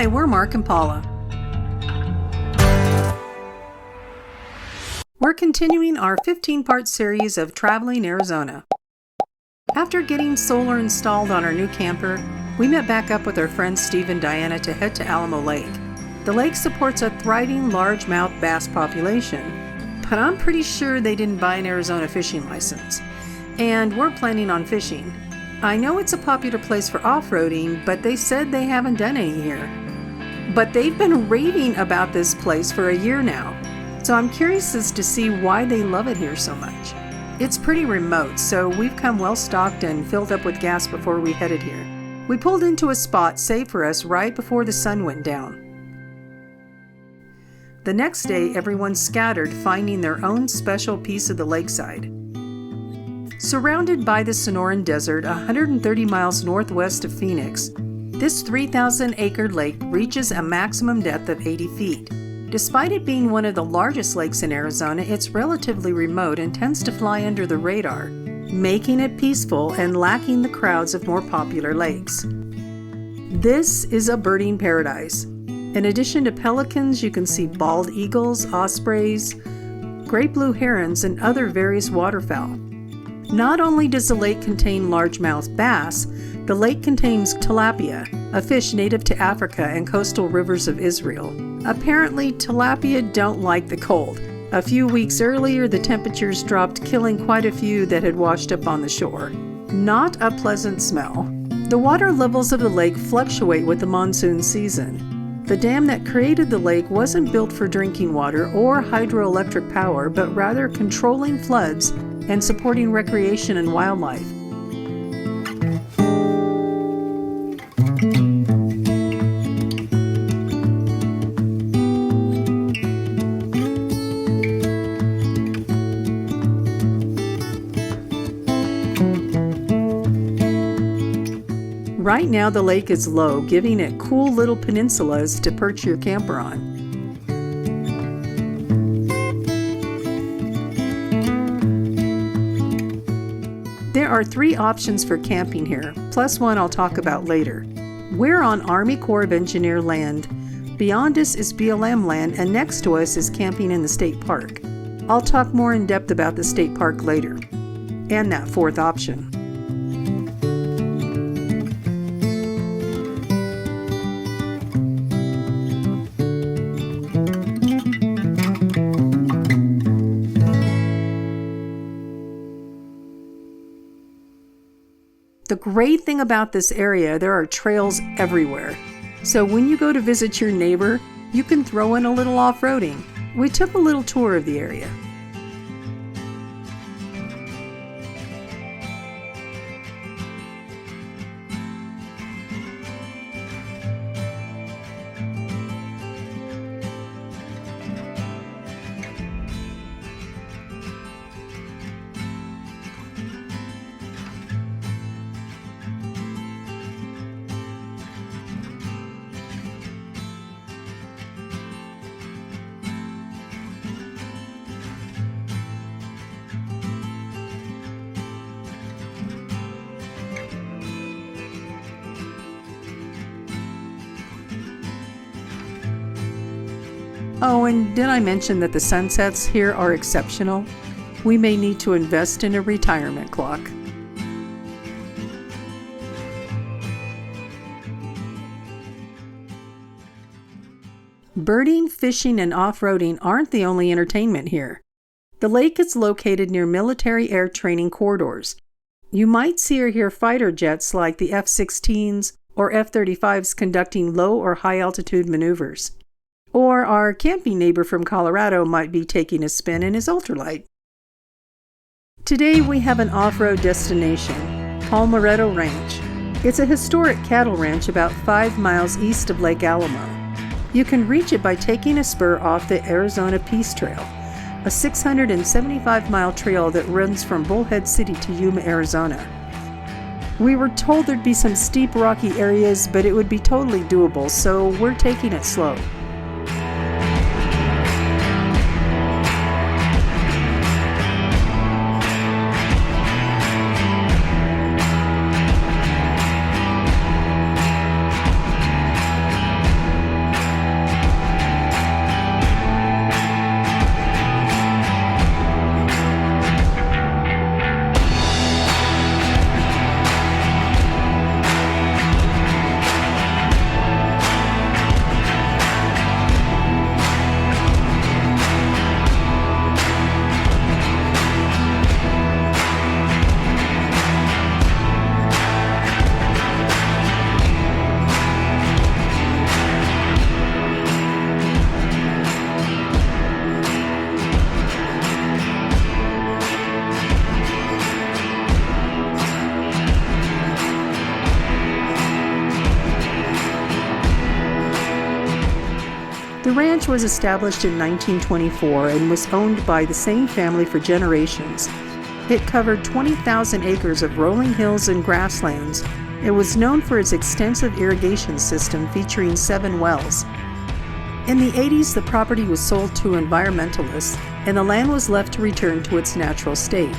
Hi, we're Mark and Paula. We're continuing our 15-part series of traveling Arizona. After getting solar installed on our new camper, we met back up with our friends Steve and Diana to head to Alamo Lake. The lake supports a thriving largemouth bass population, but I'm pretty sure they didn't buy an Arizona fishing license. And we're planning on fishing. I know it's a popular place for off-roading, but they said they haven't done any here. But they've been raving about this place for a year now, so I'm curious as to see why they love it here so much. It's pretty remote, so we've come well stocked and filled up with gas before we headed here. We pulled into a spot saved for us right before the sun went down. The next day, everyone scattered, finding their own special piece of the lakeside. Surrounded by the Sonoran Desert, 130 miles northwest of Phoenix, this 3,000-acre lake reaches a maximum depth of 80 feet. Despite it being one of the largest lakes in Arizona, it's relatively remote and tends to fly under the radar, making it peaceful and lacking the crowds of more popular lakes. This is a birding paradise. In addition to pelicans, you can see bald eagles, ospreys, great blue herons, and other various waterfowl. Not only does the lake contain largemouth bass, the lake contains tilapia, a fish native to Africa and coastal rivers of Israel. Apparently, tilapia don't like the cold. A few weeks earlier, the temperatures dropped, killing quite a few that had washed up on the shore. Not a pleasant smell. The water levels of the lake fluctuate with the monsoon season. The dam that created the lake wasn't built for drinking water or hydroelectric power, but rather controlling floods and supporting recreation and wildlife. Right now the lake is low, giving it cool little peninsulas to perch your camper on. There are 3 options for camping here, plus one I'll talk about later. We're on Army Corps of Engineer land. Beyond us is BLM land, and next to us is camping in the state park. I'll talk more in depth about the state park later, and that 4th option. The great thing about this area, there are trails everywhere. So when you go to visit your neighbor, you can throw in a little off-roading. We took a little tour of the area. Oh, and did I mention that the sunsets here are exceptional? We may need to invest in a retirement clock. Birding, fishing, and off-roading aren't the only entertainment here. The lake is located near military air training corridors. You might see or hear fighter jets like the F-16s or F-35s conducting low or high-altitude maneuvers. Or our camping neighbor from Colorado might be taking a spin in his ultralight. Today we have an off-road destination, Palmerita Ranch. It's a historic cattle ranch about 5 miles east of Lake Alamo. You can reach it by taking a spur off the Arizona Peace Trail, a 675-mile trail that runs from Bullhead City to Yuma, Arizona. We were told there'd be some steep rocky areas, but it would be totally doable, so we're taking it slow. ranch was established in 1924 and was owned by the same family for generations. It covered 20,000 acres of rolling hills and grasslands. It was known for its extensive irrigation system featuring 7 wells. In the 80s, the property was sold to environmentalists, and the land was left to return to its natural state.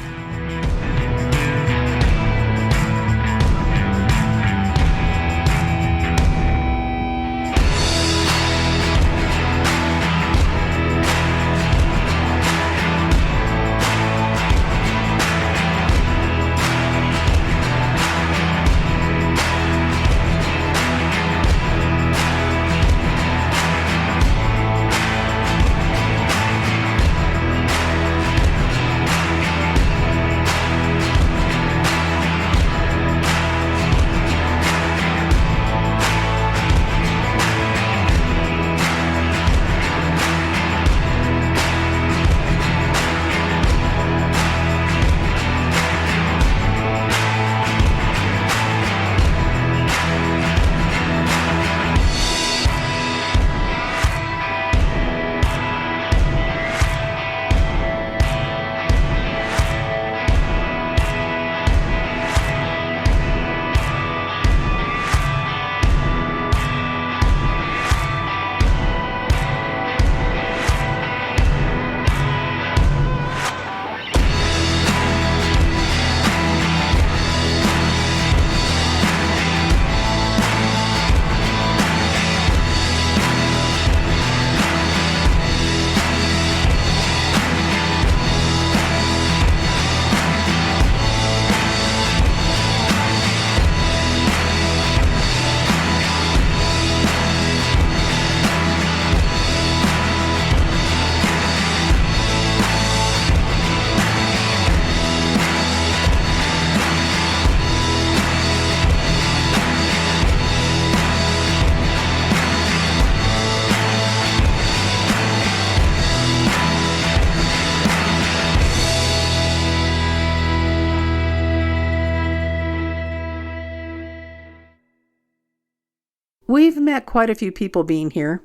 We've met quite a few people being here.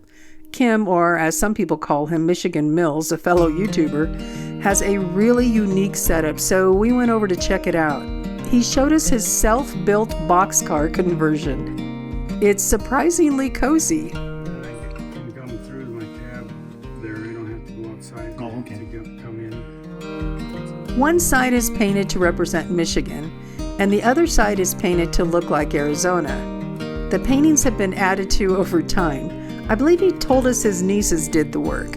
Kim, or as some people call him, Michigan Mills, a fellow YouTuber, has a really unique setup, so we went over to check it out. He showed us his self-built boxcar conversion. It's surprisingly cozy. I can come through my cab there. I don't have to go outside to come in. One side is painted to represent Michigan, and the other side is painted to look like Arizona. The paintings have been added to over time. I believe he told us his nieces did the work.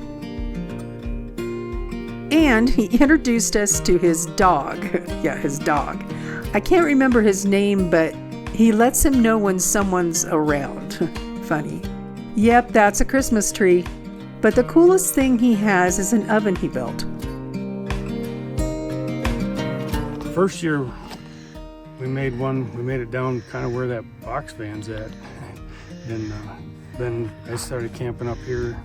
And he introduced us to his dog. Yeah, his dog. I can't remember his name, but he lets him know when someone's around. Funny. Yep, that's a Christmas tree. But the coolest thing he has is an oven he built. First year we made it down kind of where that box van's at. And then I started camping up here,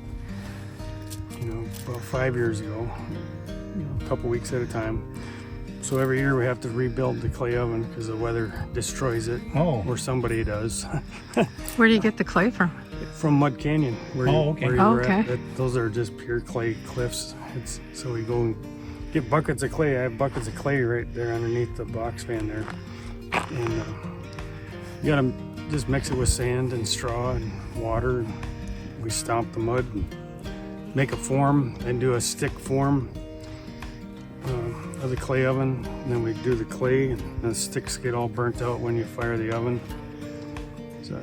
about 5 years ago, a couple weeks at a time. So every year we have to rebuild the clay oven because the weather destroys it, or somebody does. Where do you get the clay from? From Mud Canyon. Where you were at. Those are just pure clay cliffs. So we go and get buckets of clay. I have buckets of clay right there underneath the box fan there. And you gotta just mix it with sand and straw and water. And we stomp the mud and make a form and do a stick form of the clay oven. And then we do the clay, and the sticks get all burnt out when you fire the oven. So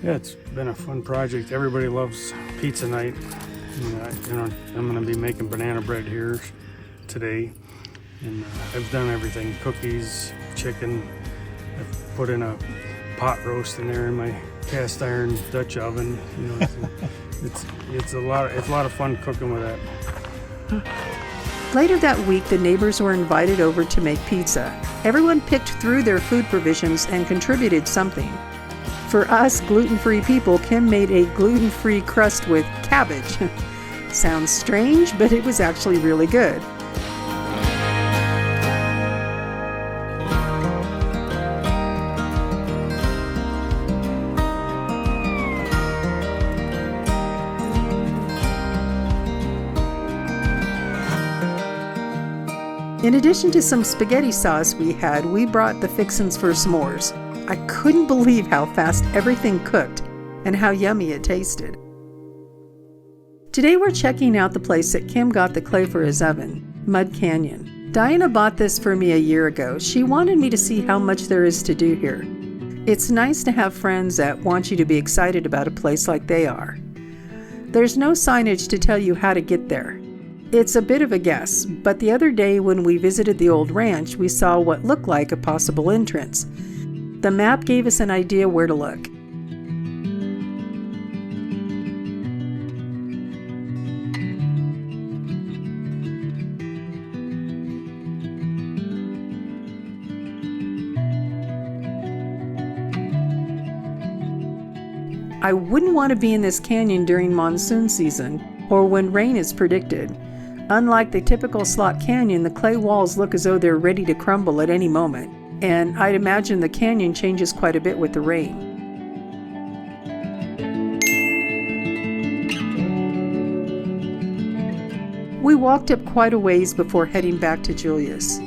yeah, it's been a fun project. Everybody loves pizza night. I'm gonna be making banana bread here today. And I've done everything: cookies, chicken. I've put in a pot roast in there in my cast iron Dutch oven. It's a lot of fun cooking with that. Later that week, the neighbors were invited over to make pizza. Everyone picked through their food provisions and contributed something. For us gluten-free people, Kim made a gluten-free crust with cabbage. Sounds strange, but it was actually really good. In addition to some spaghetti sauce we brought the fixins for s'mores. I couldn't believe how fast everything cooked and how yummy it tasted. Today we're checking out the place that Kim got the clay for his oven, Mud Canyon. Diana bought this for me a year ago. She wanted me to see how much there is to do here. It's nice to have friends that want you to be excited about a place like they are. There's no signage to tell you how to get there. It's a bit of a guess, but the other day when we visited the old ranch, we saw what looked like a possible entrance. The map gave us an idea where to look. I wouldn't want to be in this canyon during monsoon season or when rain is predicted. Unlike the typical slot canyon, the clay walls look as though they're ready to crumble at any moment, and I'd imagine the canyon changes quite a bit with the rain. We walked up quite a ways before heading back to Julius.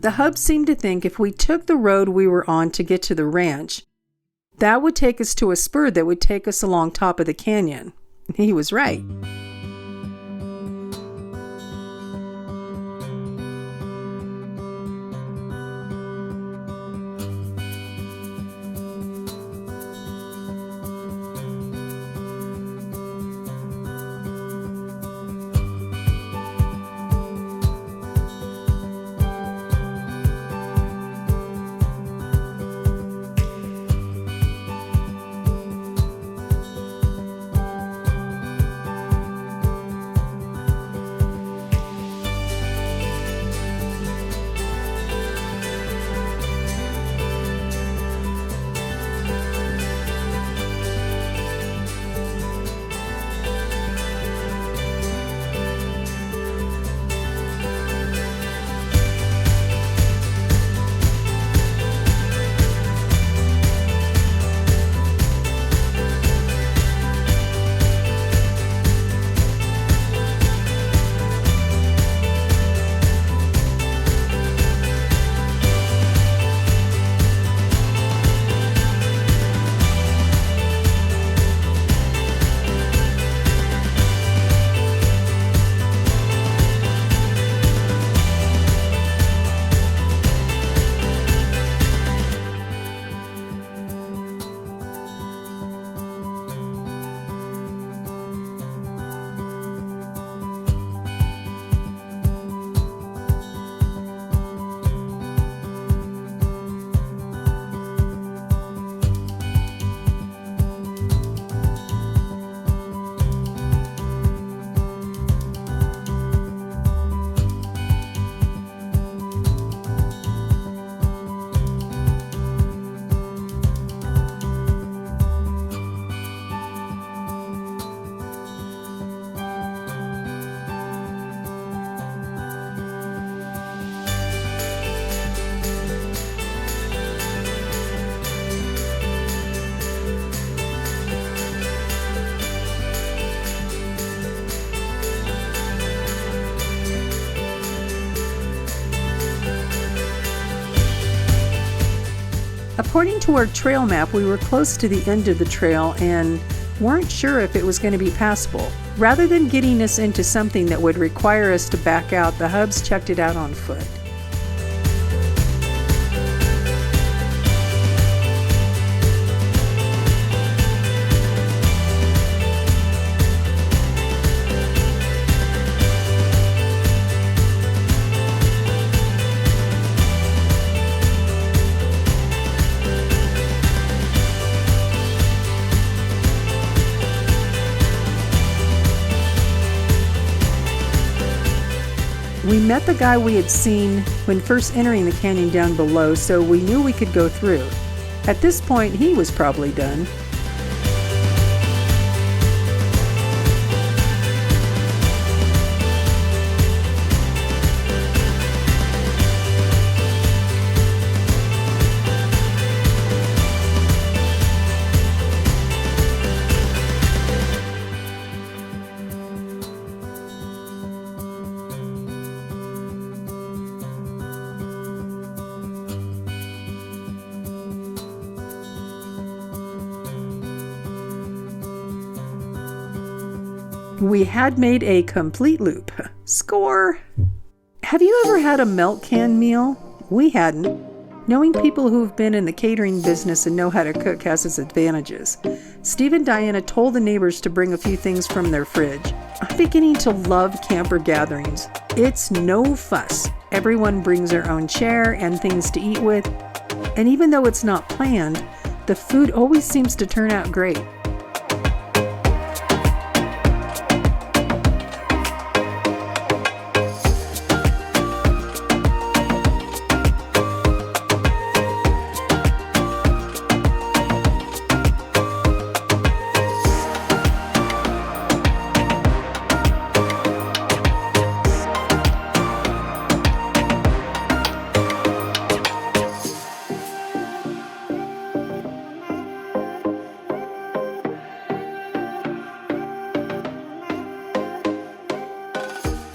The hub seemed to think if we took the road we were on to get to the ranch, that would take us to a spur that would take us along top of the canyon. He was right. According to our trail map, we were close to the end of the trail and weren't sure if it was going to be passable. Rather than getting us into something that would require us to back out, the Hubs checked it out on foot. We met the guy we had seen when first entering the canyon down below, so we knew we could go through. At this point, he was probably done. We had made a complete loop. Score! Have you ever had a milk can meal? We hadn't. Knowing people who've been in the catering business and know how to cook has its advantages. Steve and Diana told the neighbors to bring a few things from their fridge. I'm beginning to love camper gatherings. It's no fuss. Everyone brings their own chair and things to eat with. And even though it's not planned, the food always seems to turn out great.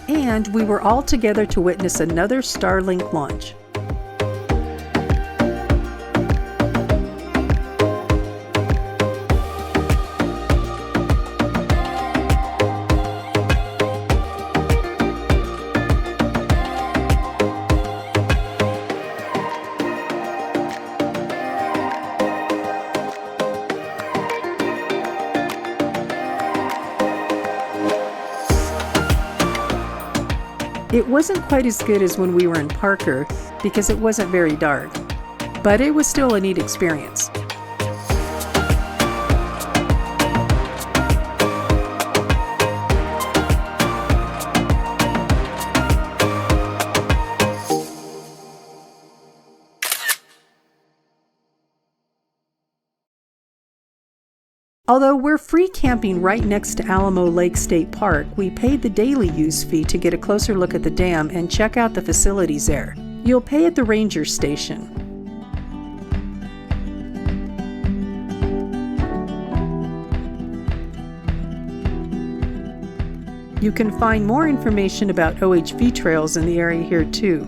And we were all together to witness another Starlink launch. It wasn't quite as good as when we were in Parker because it wasn't very dark, but it was still a neat experience. Although we're free camping right next to Alamo Lake State Park, we paid the daily use fee to get a closer look at the dam and check out the facilities there. You'll pay at the ranger station. You can find more information about OHV trails in the area here too.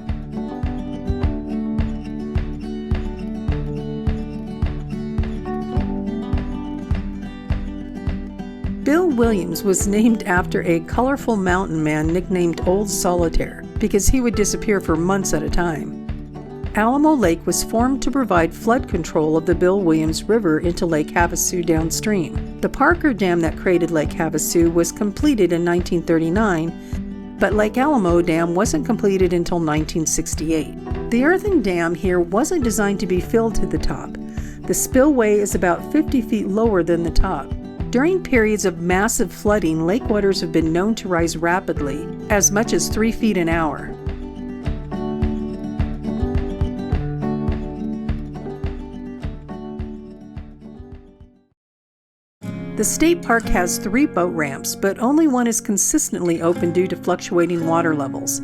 Bill Williams was named after a colorful mountain man nicknamed Old Solitaire because he would disappear for months at a time. Alamo Lake was formed to provide flood control of the Bill Williams River into Lake Havasu downstream. The Parker Dam that created Lake Havasu was completed in 1939, but Lake Alamo Dam wasn't completed until 1968. The earthen dam here wasn't designed to be filled to the top. The spillway is about 50 feet lower than the top. During periods of massive flooding, lake waters have been known to rise rapidly, as much as 3 feet an hour. The state park has 3 boat ramps, but only one is consistently open due to fluctuating water levels.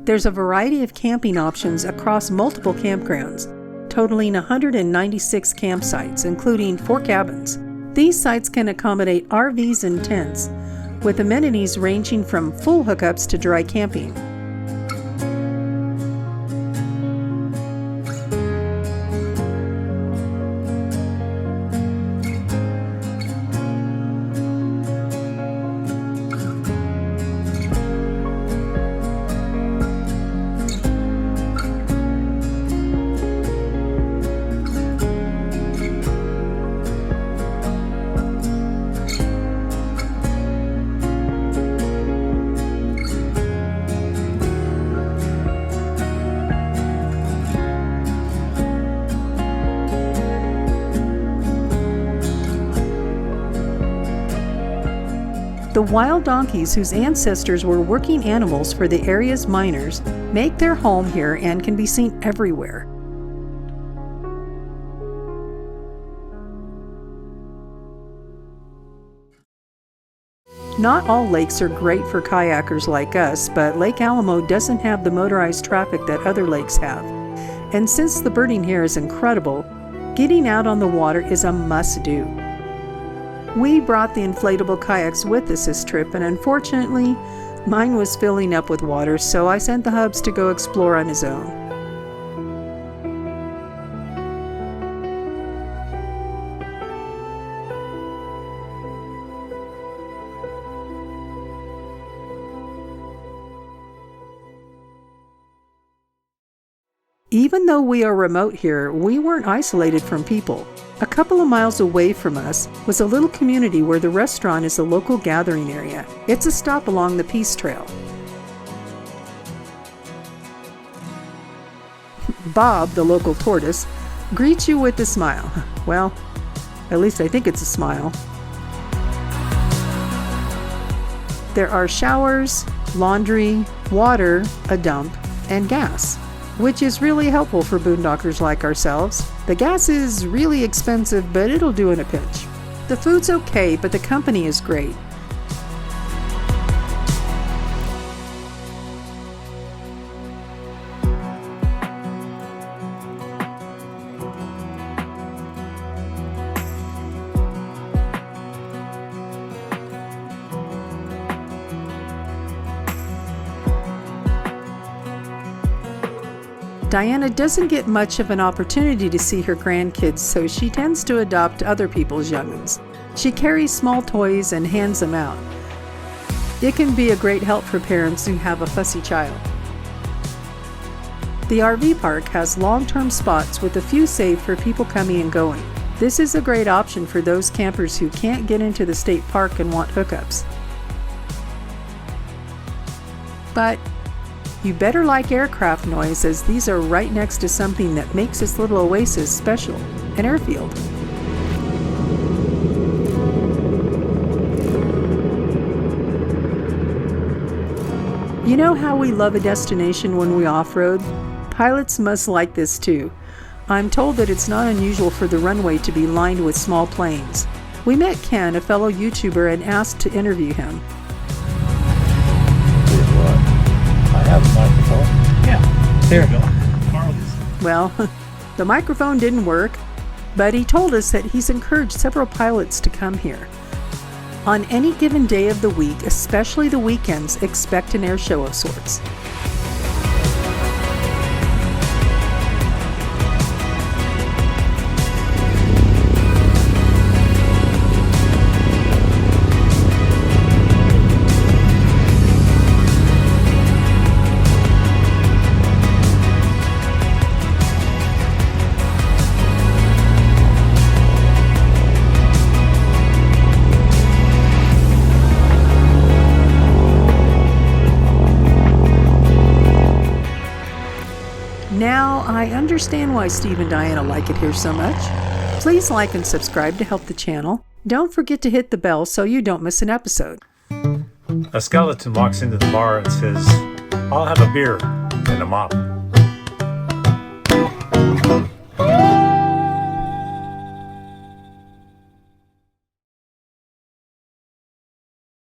There's a variety of camping options across multiple campgrounds, totaling 196 campsites, including 4 cabins. These sites can accommodate RVs and tents, with amenities ranging from full hookups to dry camping. The wild donkeys, whose ancestors were working animals for the area's miners, make their home here and can be seen everywhere. Not all lakes are great for kayakers like us, but Lake Alamo doesn't have the motorized traffic that other lakes have. And since the birding here is incredible, getting out on the water is a must-do. We brought the inflatable kayaks with us this trip, and unfortunately, mine was filling up with water, so I sent the Hubs to go explore on his own. Even though we are remote here, we weren't isolated from people. A couple of miles away from us was a little community where the restaurant is a local gathering area. It's a stop along the Peace Trail. Bob, the local tortoise, greets you with a smile. Well, at least I think it's a smile. There are showers, laundry, water, a dump, and gas, which is really helpful for boondockers like ourselves. The gas is really expensive, but it'll do in a pinch. The food's okay, but the company is great. Diana doesn't get much of an opportunity to see her grandkids, so she tends to adopt other people's young'uns. She carries small toys and hands them out. It can be a great help for parents who have a fussy child. The RV park has long-term spots with a few saved for people coming and going. This is a great option for those campers who can't get into the state park and want hookups. But you better like aircraft noise, as these are right next to something that makes this little oasis special, an airfield. You know how we love a destination when we off-road? Pilots must like this too. I'm told that it's not unusual for the runway to be lined with small planes. We met Ken, a fellow YouTuber, and asked to interview him. Have a microphone. Yeah, there you go. Well, the microphone didn't work, but he told us that he's encouraged several pilots to come here. On any given day of the week, especially the weekends, expect an air show of sorts. Now, I understand why Steve and Diana like it here so much. Please like and subscribe to help the channel. Don't forget to hit the bell so you don't miss an episode. A skeleton walks into the bar and says, "I'll have a beer and a mop."